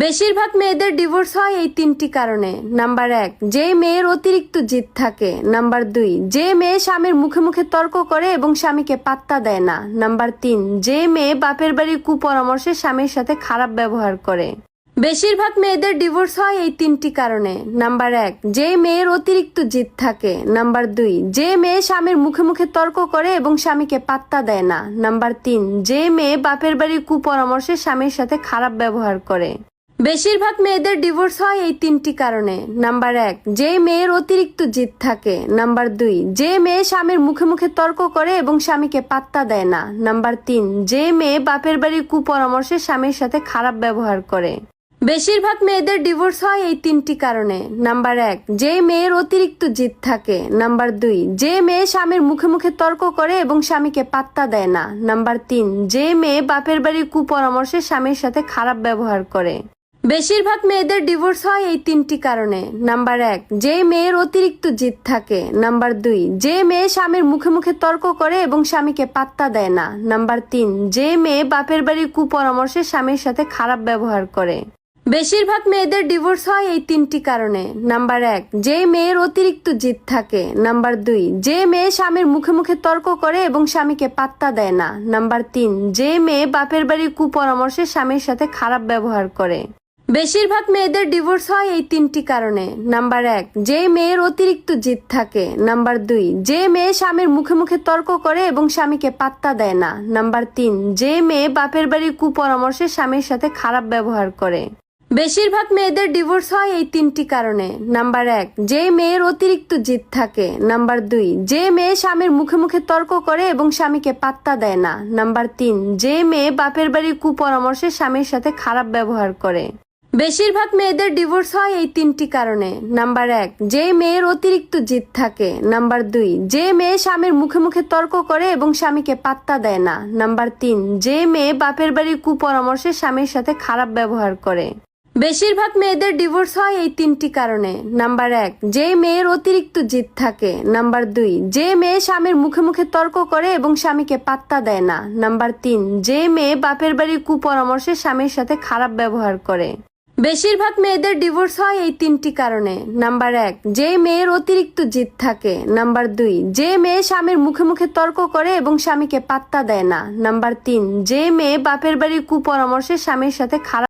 বেশিরভাগ মেয়েদের ডিভোর্স হয় এই তিনটি কারণে। নাম্বার 1, যে মেয়ের অতিরিক্ত জিদ থাকে। নাম্বার 2, যে মেয়ে স্বামীর মুখে মুখে তর্ক করে এবং স্বামীকে পাত্তা দেয় না। নাম্বার 3, যে মেয়ে বাপের বাড়ির কুপরামর্শে স্বামীর সাথে খারাপ ব্যবহার করে। বেশিরভাগ মেয়েদের ডিভোর্স হয় এই তিনটি কারণে। নাম্বার 1, যে মেয়ের অতিরিক্ত জিদ থাকে। নাম্বার 2, যে মেয়ে স্বামীর মুখে মুখে তর্ক করে এবং স্বামীকে পাত্তা দেয় না। নাম্বার 3, যে মেয়ে বাপের বাড়ির কুপরামর্শে স্বামীর সাথে খারাপ ব্যবহার করে। বেশিরভাগ মেয়েদের ডিভোর্স হয় এই তিনটি কারণে। নাম্বার 1, যে মেয়ের অতিরিক্ত জিদ থাকে। নাম্বার 2, যে মেয়ে স্বামীর মুখে মুখে তর্ক করে এবং স্বামীকে পাত্তা দেয় না। নাম্বার 3, যে মেয়ে বাপের বাড়ির কুপরামর্শে স্বামীর সাথে খারাপ ব্যবহার করে। বেশিরভাগ মেয়েদের ডিভোর্স হয় এই তিনটি কারণে। নাম্বার 1, যে মেয়ের অতিরিক্ত জিদ থাকে। নাম্বার 2, যে মেয়ে স্বামীর মুখে মুখে তর্ক করে এবং স্বামীকে পাত্তা দেয় না। নাম্বার 3, যে মেয়ে বাপের বাড়ির কুপরামর্শে স্বামীর সাথে খারাপ ব্যবহার করে। বেশিরভাগ মেয়েদের ডিভোর্স হয় এই তিনটি কারণে। নাম্বার 1, যে মেয়ের অতিরিক্ত জিদ থাকে। নাম্বার 2, যে মেয়ে স্বামীর মুখে মুখে তর্ক করে এবং স্বামীকে পাত্তা দেয় না। নাম্বার 3, যে মেয়ে বাপের বাড়ির কুপরামর্শে স্বামীর সাথে খারাপ ব্যবহার করে। বেশিরভাগ মেয়েদের ডিভোর্স হয় এই তিনটি কারণে। নাম্বার 1, যে মেয়ের অতিরিক্ত জিদ থাকে। নাম্বার 2, যে মেয়ে স্বামীর মুখে মুখে তর্ক করে এবং স্বামীকে পাত্তা দেয় না। নাম্বার 3, যে মেয়ে বাপের বাড়ির কুপরামর্শে স্বামীর সাথে খারাপ ব্যবহার করে। বেশিরভাগ মেয়েদের ডিভোর্স হয় এই তিনটি কারণে। নাম্বার 1, যে মেয়ের অতিরিক্ত জিদ থাকে। নাম্বার 2, যে মেয়ে স্বামীর মুখে মুখে তর্ক করে এবং স্বামীকে পাত্তা দেয় না। নাম্বার 3, যে মেয়ে বাপের বাড়ির কুপরামর্শে স্বামীর সাথে খারাপ ব্যবহার করে। বেশিরভাগ মেয়েদের ডিভোর্স হয় এই তিনটি কারণে। নাম্বার 1, যে মেয়ের অতিরিক্ত জিদ থাকে। নাম্বার 2, যে মেয়ে স্বামীর মুখে মুখে তর্ক করে এবং স্বামীকে পাত্তা দেয় না। নাম্বার 3, যে মেয়ে বাপের বাড়ির কুপরামর্শে স্বামীর সাথে খারাপ ব্যবহার করে। বেশিরভাগ মেয়েদের ডিভোর্স হয় এই তিনটি কারণে। নাম্বার 1, যে মেয়ের অতিরিক্ত জিদ থাকে। নাম্বার 2, যে মেয়ে স্বামীর মুখে মুখে তর্ক করে এবং স্বামীকে পাত্তা দেয় না। নাম্বার 3, যে মেয়ে বাপের বাড়ির কুপরামর্শে স্বামীর সাথে খারাপ ব্যবহার করে। বেশিরভাগ মেয়েদের ডিভোর্স হয় এই তিনটি কারণে। নাম্বার 1, যে মেয়ের অতিরিক্ত জিদ থাকে। নাম্বার 2, যে মেয়ে স্বামীর মুখে মুখে তর্ক করে এবং স্বামীকে পাত্তা দেয় না। নাম্বার 3, যে মেয়ে বাপের বাড়ির কুপরামর্শে স্বামীর সাথে খারাপ ব্যবহার করে। বেশিরভাগ মেয়েদের ডিভোর্স হয় এই তিনটি কারণে। নাম্বার 1, যে মেয়ের অতিরিক্ত জিদ থাকে। নাম্বার 2, যে মেয়ে স্বামীর মুখে মুখে তর্ক করে এবং স্বামীকে পাত্তা দেয় না। নাম্বার 3, যে মেয়ে বাপের বাড়ির কুপরামর্শে স্বামীর সাথে খারাপ